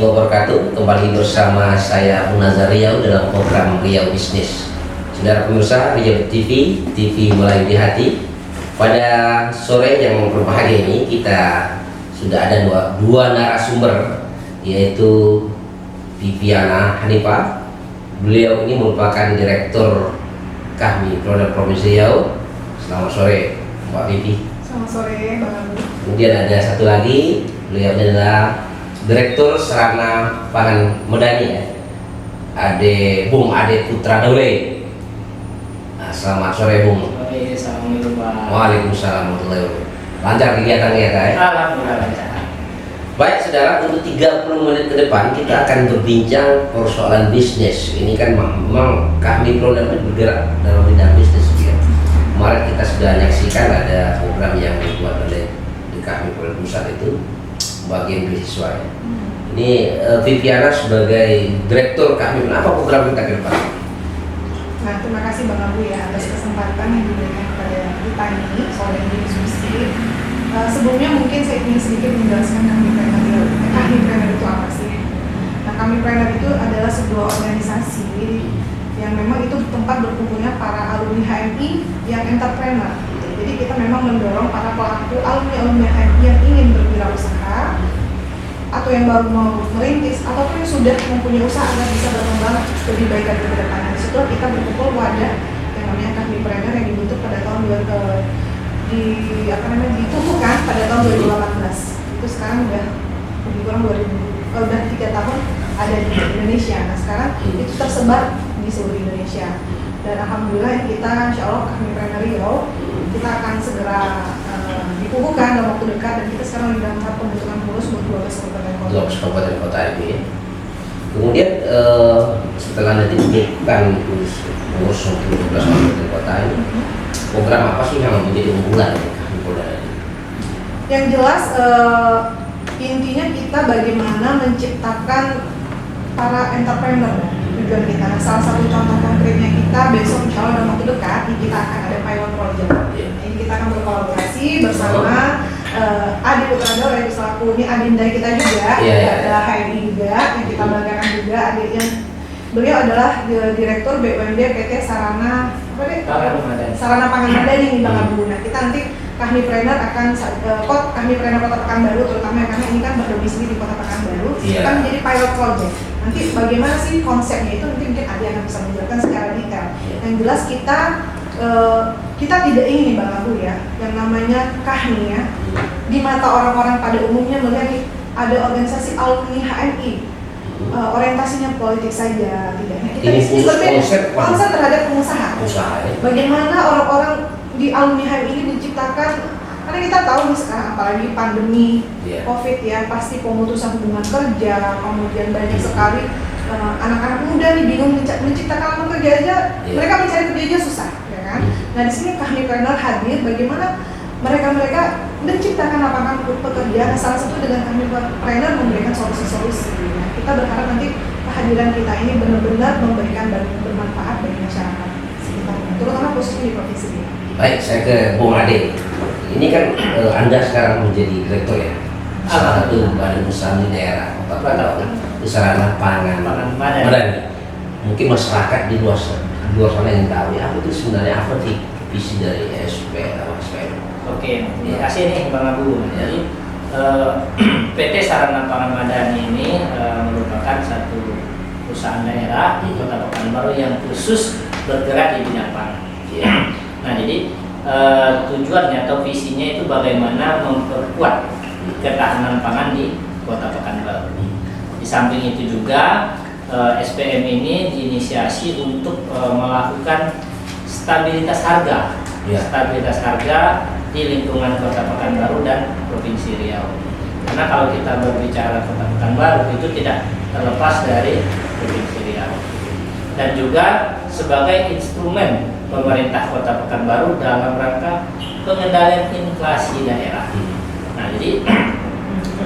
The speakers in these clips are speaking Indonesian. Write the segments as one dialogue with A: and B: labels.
A: wabarakatuh. Kembali bersama saya Munazar Riau dalam program Riau Bisnis. Saudara pemirsa Riau TV, TV Melayu di Hati. Pada sore yang berbahagia ini kita sudah ada dua narasumber, yaitu Viviana Hanifah. Beliau ini merupakan Direktur kami Produk Provinsi Riau. Selamat sore Mbak Vivi.
B: Selamat sore Bang Abu.
A: Kemudian ada satu lagi, beliau adalah Direktur Sarana Pangan Medani ya, Bung Ade Putra Daule. Nah, selamat sore Bung.
C: Assalamualaikum Pak.
A: Waalaikumsalam warahmatullahi wabarakatuh. Lancar kegiatannya ya Kak?
C: Alhamdulillah lancar.
A: Baik saudara, untuk 30 menit ke depan kita akan berbincang persoalan bisnis. Ini kan memang kami program bergerak dalam bidang bisnis ya. Kemarin kita sudah menyaksikan ada program yang dibuat oleh di kami Polda Pusat itu bagian beasiswa ya. Ini Viviana sebagai Direktur kami, apa program kita ke depan?
B: Nah, terima kasih Bang Abu ya atas kesempatan yang diberikan kepada kita ini sore ini diskusi. Sebelumnya mungkin saya ingin sedikit menjelaskan Kami-Planner itu apa sih? Nah, Kami-Planner itu adalah sebuah organisasi yang memang itu tempat berkumpulnya para alumni HMI yang entrepreneur. Jadi kita memang mendorong para pelaku alumni HMI yang ingin berwirausaha atau yang baru mau merintis ataupun yang sudah mempunyai usaha agar bisa berkembang lebih baik dari ke depannya. Di situ kita berkumpul wadah yang namanya Kami-Planner yang dibentuk pada tahun ditubuhkan pada tahun 2018. Itu sekarang udah lebih kurang 3 tahun ada di Indonesia. Nah sekarang itu tersebar di seluruh Indonesia. Dan alhamdulillah kita insya Allah Kami-Planner Riau kita akan segera dikukuhkan dalam waktu dekat, dan kita sekarang di dalam tahap pembentukan pengurus untuk 12 kabupaten kota.
A: 12 kabupaten kota ini ya. Kemudian setelah nanti dibutuhkan pengurus untuk 12 kabupaten kota ini, program apa sih yang menjadi unggulan di Polda?
B: Yang jelas intinya kita bagaimana menciptakan para entrepreneur tujuan kita. Nah, salah satu contoh konkretnya kita besok insya Allah dalam waktu dekat kita akan ada pilot project. Ini kita akan berkolaborasi bersama Ade Putra Daule selaku ini adinda kita juga, ada HMI juga yang kita banggakan juga. Ade yang beliau adalah Direktur BUMD PT Sarana Pangan Medani nih Bang Abu. Nah kita nanti Kami-Planner akan Kami-Planner Kota Pekanbaru terutama karena ini kan berdomisili di Kota Pekanbaru akan menjadi pilot project. Nanti bagaimana sih konsepnya itu nanti mungkin Adi akan bisa menjelaskan secara detail. Yang jelas kita tidak ingin nih Bang Abu ya, yang namanya KAHMI ya, di mata orang-orang pada umumnya melihat ada organisasi alumni HMI, orientasinya politik saja, tidak. Kita bisnis berbeda, konsep terhadap pengusaha. Bagaimana orang-orang di alumni HMI ini menciptakan, karena kita tahu nih sekarang apalagi pandemi COVID ya, pasti pemutusan hubungan kerja, kemudian banyak sekali anak-anak muda nih bingung menciptakan lapangan kerja aja, mereka mencari kerja aja susah. Nah di sini Kami-Planner hadir bagaimana mereka menciptakan lapangan pekerjaan, salah satu dengan Kami-Planner memberikan solusi-solusi. Nah, kita berharap nanti kehadiran kita ini benar-benar memberikan bermanfaat bagi masyarakat sekitar, terutama khususnya di provinsi ini.
A: Baik, saya ke Bung Ade. Ini kan Anda sekarang menjadi direktur ya, salah satu badan usaha di daerah Kota Pekanbaru, Sarana Pangan Medani. Mungkin masyarakat di luar sana yang tahu ya, apa itu sebenarnya apa sih visi dari SPM?
C: Oke, terima kasih nih Bang Abu. Jadi PT Sarana Pangan Medani ini merupakan satu perusahaan daerah di Kota Pekanbaru yang khusus bergerak di bidang pangan. Nah, jadi tujuannya atau visinya itu bagaimana memperkuat ketahanan pangan di Kota Pekanbaru. Di samping itu juga SPM ini diinisiasi untuk melakukan stabilitas harga, stabilitas harga di lingkungan Kota Pekanbaru dan Provinsi Riau. Karena kalau kita berbicara Kota Pekanbaru itu tidak terlepas dari Provinsi Riau. Dan juga sebagai instrumen pemerintah Kota Pekanbaru dalam rangka pengendalian inflasi daerah. Nah, jadi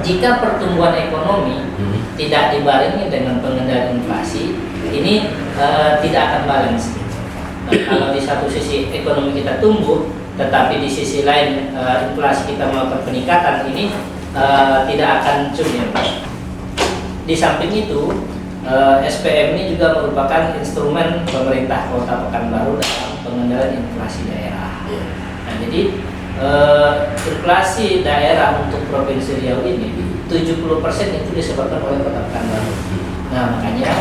C: jika pertumbuhan ekonomi tidak dibarengi dengan pengendalian inflasi, ini tidak akan balance. Nah, kalau di satu sisi ekonomi kita tumbuh, tetapi di sisi lain inflasi kita melakukan peningkatan, ini tidak akan cuma. di samping itu SPM ini juga merupakan instrumen pemerintah Kota Pekanbaru dalam pengendalian inflasi daerah. Nah, jadi inflasi daerah untuk Provinsi Riau ini 70% itu disebabkan oleh Kota Pekanbaru. Nah, makanya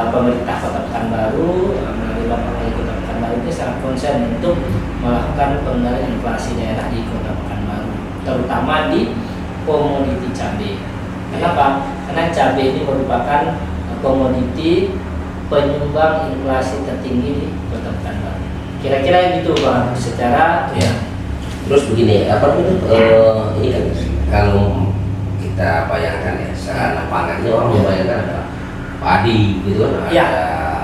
C: pemerintah Kota Pekanbaru melalui Bapak Wali Kota Pekanbaru ini sangat konsen untuk melakukan pengendalian inflasi daerah di Kota Pekanbaru, terutama di komoditi cabai. Kenapa? Karena cabai ini merupakan komoditi penyumbang inflasi tertinggi di Kota Pekanbaru. Kira-kira gitu Bang, secara
A: Terus begini, apa itu ini kan kalau kita bayangkan ya, secara pangannya orang membayangkan ada padi gitu kan, ada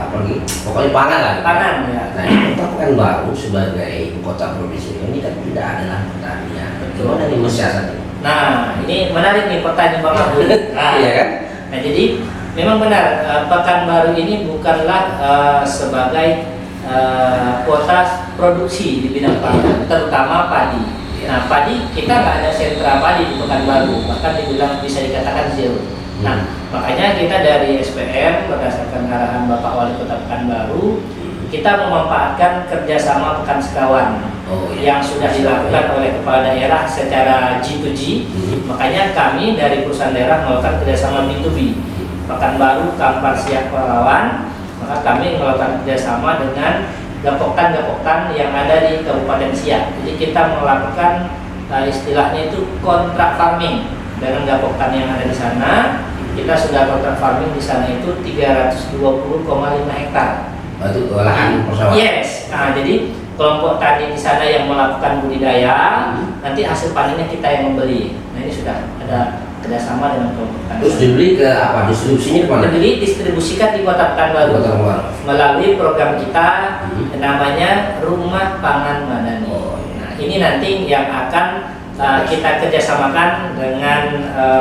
A: apa lagi, pokoknya pangan lah.
C: pangan ya.
A: Nah, di Kota Pekanbaru sebagai ibu kota provinsi ini kan tidak ada lah pertanian. Bagaimana nih mensiasati?
C: Nah, ini menarik nih pertanyaan Bang Abdul. Nah,
A: Iya kan?
C: nah, jadi memang benar Pekanbaru ini bukanlah sebagai kota produksi di bidang pangan, terutama padi. Nah, padi kita nggak ada sentra padi di Pekanbaru, bahkan dibilang bisa dikatakan zero. Nah, makanya kita dari SPM berdasarkan arahan Bapak Wali Kota Pekanbaru, kita memanfaatkan kerjasama Pekan Sekawan yang sudah dilakukan oleh kepala daerah secara G2G. Makanya kami dari perusahaan daerah melakukan kerjasama B2B. Pekanbaru, Kampar, Siak, Pahlawan, maka kami melakukan kerjasama dengan gapoktan-gapoktan yang ada di Kabupaten Siak. Jadi kita melakukan istilahnya itu kontrak farming dengan gapoktan yang ada di sana. Kita sudah kontrak farming di sana itu 320,5 hektar.
A: Itu lahan persawahan.
C: Yes. Nah, jadi kelompok tani di sana yang melakukan budidaya, nanti hasil panennya kita yang membeli. Nah, ini sudah ada kerjasama dengan kelompok tani.
A: Terus dibeli ke apa? Distribusinya kemana?
C: Dibeli distribusikan di Kota Pekanbaru
A: Kota Pekanbaru.
C: melalui program kita namanya Rumah Pangan Madani. Nah, ini nanti yang akan kita kerjasamakan dengan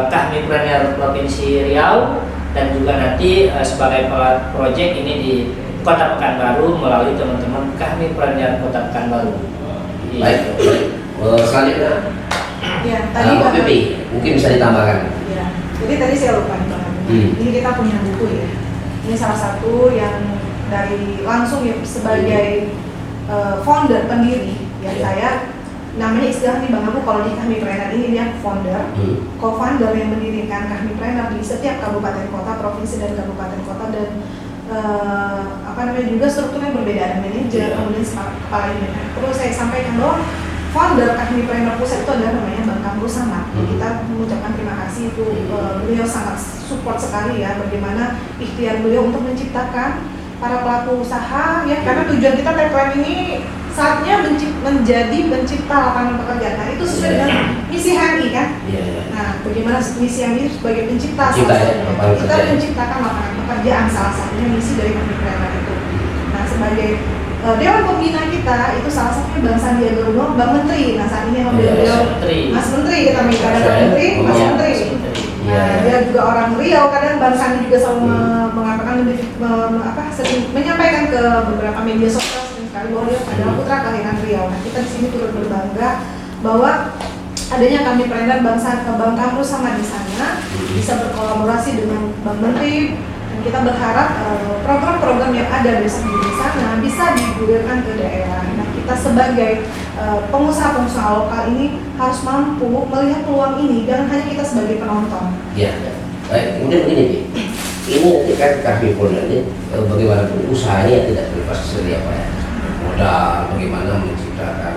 C: Kahmipreneur Provinsi Riau dan juga nanti sebagai proyek ini di Kota Pekanbaru melalui teman-teman Kahmipreneur Kota Pekanbaru.
A: Baik. Selanjutnya,
B: Ya, tadi
A: Pak Pipi, mungkin bisa ditambahkan.
B: Ya, jadi tadi saya lupa nih Bang Abdul. Ini kita punya buku ya. Ini salah satu yang dari langsung ya sebagai founder pendiri ya saya namanya istilah nih Bang Abu kalau di Kahmipreneur ini dia founder, co-founder yang mendirikan Kahmipreneur di setiap kabupaten kota, provinsi dan kabupaten kota dan apa namanya juga strukturnya berbeda, ada manajer, kemudian kepala unit. Perlu saya sampaikan bahwa founder Kahmipreneur Pusat itu adalah namanya Bang Kamru Samad. Kita mengucapkan terima kasih itu beliau sangat support sekali ya bagaimana ikhtiar beliau untuk menciptakan para pelaku usaha ya karena tujuan kita tagline ini saatnya menjadi pencipta lapangan pekerjaan. Nah, itu sesuai dengan misi HMI kan? Nah, bagaimana misi HMI sebagai pencipta kita menciptakan lapangan pekerjaan salah satunya misi dari Kahmipreneur itu. Nah, sebagai Dewan Pembina kita itu salah satunya Bang Sandiaga Uno, Bang Menteri. Nah, saat ini beliau Mas Menteri kita minta Bang Menteri, Mas Menteri. Nah, dia juga orang Riau, kadang Bang Sandi juga selalu mengatakan sering menyampaikan ke beberapa media sosial sering sekali bahwa dia adalah putra kelahiran Riau. Nah, kita di sini turut berbangga bahwa adanya Kahmipreneur Bang Kamru sama di sana bisa berkolaborasi dengan Bang Menteri. Kita berharap program-program yang ada besok di sana bisa digulirkan ke daerah. Nah, kita sebagai pengusaha-pengusaha lokal ini harus mampu melihat peluang ini, jangan hanya kita sebagai penonton.
A: Ya, baik. Kemudian begini, Bi. Ini nanti kan Kahmipreneur ini bagaimanapun usahanya yang tidak terlepas dari apa ya modal, bagaimana menciptakan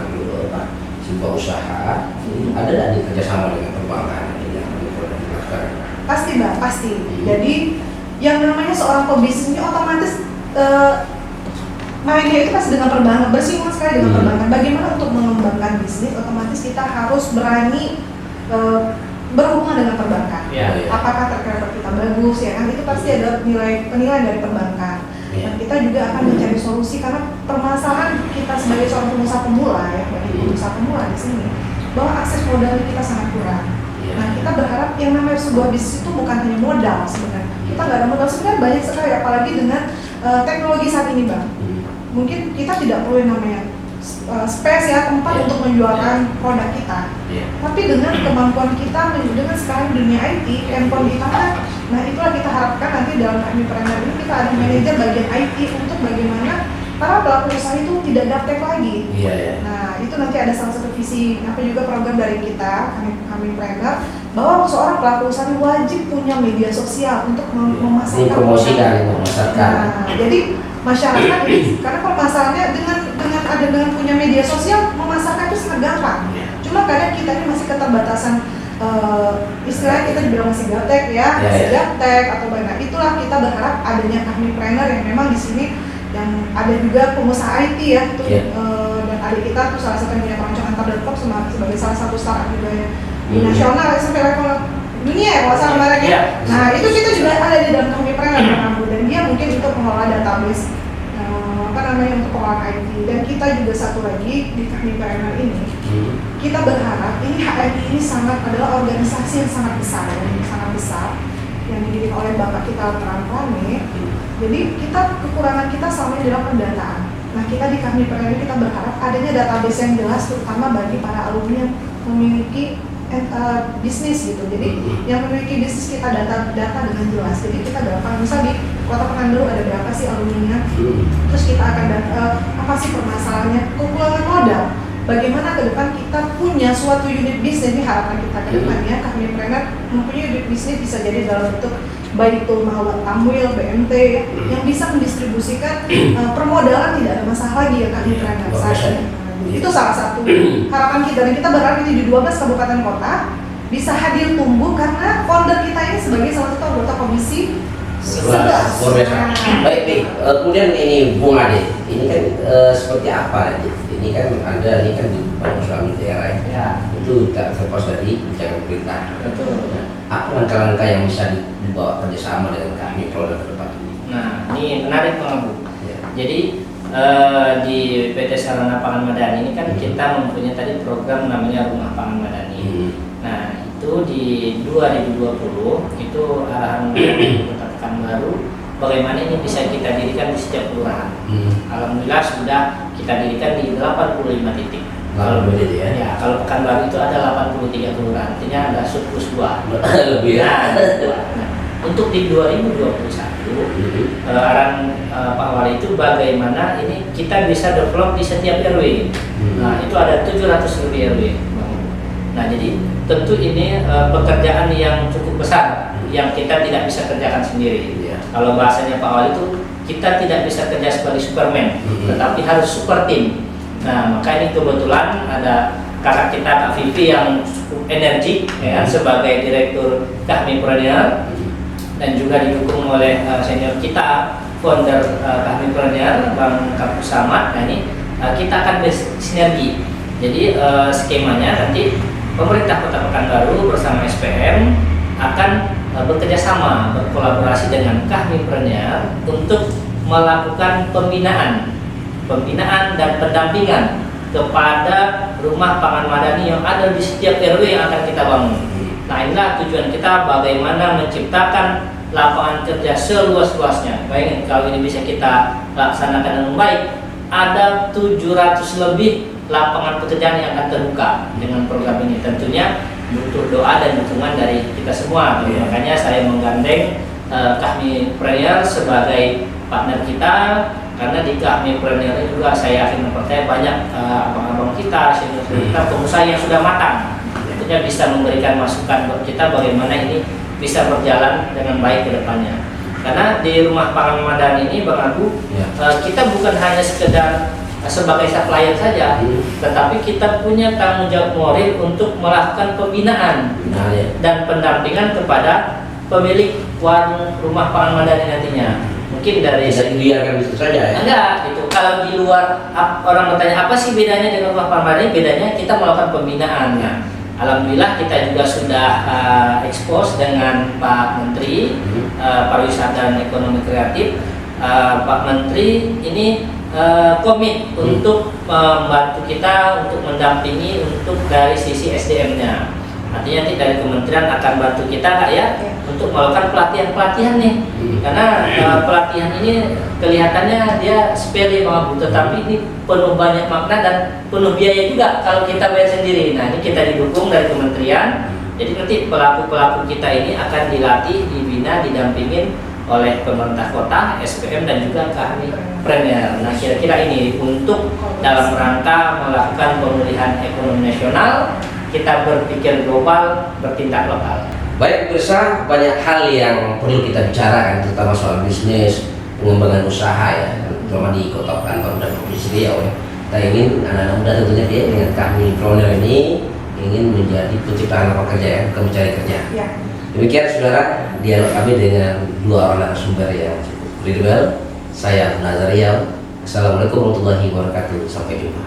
A: sebuah usaha. Ada nggak di kerjasama dengan perbankan yang Kahmipreneur lakukan?
B: Pasti Mbak, pasti. Jadi yang namanya seorang pebisnis ini otomatis mainnya itu pasti dengan perbankan, bersinggungan sekali dengan perbankan. Bagaimana untuk mengembangkan bisnis, otomatis kita harus berani berhubungan dengan perbankan. Apakah track kita bagus ya kan? Itu pasti ada penilaian dari perbankan. Dan kita juga akan mencari solusi karena permasalahan kita sebagai seorang pengusaha pemula ya, bagi pengusaha pemula di sini bahwa akses modal kita sangat kurang. Nah, kita berharap yang namanya sebuah bisnis itu bukan hanya modal sebenarnya. Kita nggak ada modal sebenarnya banyak sekali, apalagi dengan teknologi saat ini, Bang. Mungkin kita tidak perlu yang namanya space ya, tempat untuk menjualkan produk kita. Tapi dengan kemampuan kita, dengan sekarang dunia IT, handphone kita kan Nah itulah kita harapkan nanti dalam Kami-Preneur ini kita ada manajer bagian IT untuk bagaimana para pelaku usaha itu tidak gaptek lagi.
A: Iya, iya.
B: Nah itu nanti ada salah satu visi apa juga program dari kita Kami-Preneur bahwa seorang pelaku usaha wajib punya media sosial untuk memasarkan.
A: Mempromosikan, memasarkan.
B: Nah, jadi masyarakat ini karena permasalahannya dengan punya media sosial memasarkan itu sangat gampang. Cuma kadang kita ini masih keterbatasan istilahnya kita dibilang masih gaptek ya, masih gaptek atau bagaimana. Itulah kita berharap adanya Kami-Preneur yang memang di sini yang ada juga pengusaha IT ya, itu dan adik kita tuh salah satu yang punya keranjang antar.com sebagai salah satu startup juga ya di nasional sampai level dunia ya kalau salah kemarin ya. Nah itu kita juga ada di dalam Kami-Preneur dan dia mungkin untuk mengelola database untuk pengelolaan IT dan kita juga satu lagi di Kami-Preneur ini kita berharap ini HMI ini adalah organisasi yang sangat besar yang dididik oleh bapak kita Trane. Jadi kekurangan kita selama ini adalah pendataan. Nah kita di Kami-Preneur kita berharap adanya database yang jelas terutama bagi para alumni yang memiliki bisnis gitu. Jadi yang memiliki bisnis kita data dengan jelas. Jadi kita berapa misal di Kota Pekanbaru ada berapa sih alumninya? Terus kita akan apa sih permasalahannya? Kekurangan modal. Bagaimana ke depan kita punya suatu unit bisnis, ini harapan kita ke depannya Kami-Preneur mempunyai unit bisnis bisa jadi dalam bentuk Baitul Mal wa Tamwil, BMT yang bisa mendistribusikan permodalan tidak ada masalah lagi ya Kami-Preneur saat ini. Itu salah satu harapan kita dan kita berharap ini di 12 kabupaten kota bisa hadir tumbuh karena founder kita ini sebagai salah satu anggota komisi 11.
A: Baik nih, kemudian ini Bung Ade, ini kan seperti apa nanti? Ini kan Anda ini kan di Bank Suami daerah ya. Itu tak terlepas dari kebijakan pemerintah.
C: Betul.
A: Apa langkah-langkah yang bisa dibawa kerjasama dengan Kami-Preneur ke depan?
C: Nah ini menarik Bang Abu. Jadi di PT Sarana Pangan Madani ini kan kita mempunyai tadi program namanya Rumah Pangan Madani. Nah itu di 2020 itu arahan Kota Pekanbaru bagaimana ini bisa kita dirikan di setiap kelurahan. Alhamdulillah sudah kita dirikan di 85 titik. Kalau Pekanbaru itu ada 83 kelurahan, artinya ada surplus 2.
A: Lebih ya.
C: Nah, untuk di 2021 arahan Pak Wali itu bagaimana ini kita bisa develop di setiap RW. Nah itu ada 700 lebih RW. Nah jadi tentu ini pekerjaan yang cukup besar yang kita tidak bisa kerjakan sendiri. Kalau bahasanya Pak Wali itu kita tidak bisa kerja sebagai Superman, tetapi harus super team. Nah maka ini kebetulan ada kakak kita Kak Vivi yang cukup energik ya, sebagai direktur Kami-Preneur dan juga didukung oleh senior kita founder Kami-Preneur Bang Kapus Samad. Nah ini kita akan bersinergi. Jadi skemanya nanti pemerintah Kota Pekanbaru bersama SPM akan bekerja sama, berkolaborasi dengan Kami-Preneur untuk melakukan pembinaan dan pendampingan kepada rumah pangan madani yang ada di setiap RW yang akan kita bangun. Nah inilah tujuan kita bagaimana menciptakan lapangan kerja seluas-luasnya. Bayangin kalau ini bisa kita laksanakan dengan baik, ada 700 lebih lapangan pekerjaan yang akan terbuka dengan program ini. Tentunya butuh doa dan dukungan dari kita semua. Makanya saya menggandeng Kami-Preneur sebagai partner kita, karena di Kami-Preneur juga saya yakin mempercayai banyak abang-abang kita, senior kita, pengusaha yang sudah matang. Tentunya bisa memberikan masukan buat kita bagaimana ini bisa berjalan dengan baik ke depannya. Karena di Rumah Pangan Madani ini Bang Abu, kita bukan hanya sekedar sebagai supplier saja, tetapi kita punya tanggung jawab moral untuk melakukan pembinaan dan pendampingan kepada pemilik warung Rumah Pangan Madani nantinya. Mungkin dari
A: dibiarkan itu saja ya?
C: Enggak, itu kalau di luar orang bertanya apa sih bedanya dengan Rumah Pangan Madani, bedanya kita melakukan pembinaan. Nah, alhamdulillah kita juga sudah expose dengan Pak Menteri Pariwisata dan Ekonomi Kreatif. Pak Menteri ini komit untuk membantu kita untuk mendampingi untuk dari sisi SDM-nya. Artinya nanti dari kementerian akan bantu kita Kak ya untuk melakukan pelatihan nih. Karena pelatihan ini kelihatannya dia sepele Bang Abu, tetapi ini penuh banyak makna dan penuh biaya juga kalau kita bayar sendiri. Nah ini kita didukung dari kementerian Jadi nanti pelaku-pelaku kita ini akan dilatih, dibina, didampingin oleh pemerintah kota, SPM dan juga kami premier. Nah kira-kira ini untuk dalam rangka melakukan pemulihan ekonomi nasional, kita berpikir global, bertindak lokal.
A: Baik pemirsa, banyak hal yang perlu kita bicarakan, terutama soal bisnis, pengembangan usaha ya, terutama di kota Pekanbaru dan Provinsi Riau ya. Kita ingin anak-anak muda tentunya dia dengan kami Proner ini ingin menjadi pencipta lapangan kerja ya, bukan mencari kerja.
B: Ya.
A: Demikian saudara, dialog kami dengan dua orang narasumber yang cukup kredibel. Saya Nazar Riau. Assalamualaikum warahmatullahi wabarakatuh. Sampai jumpa.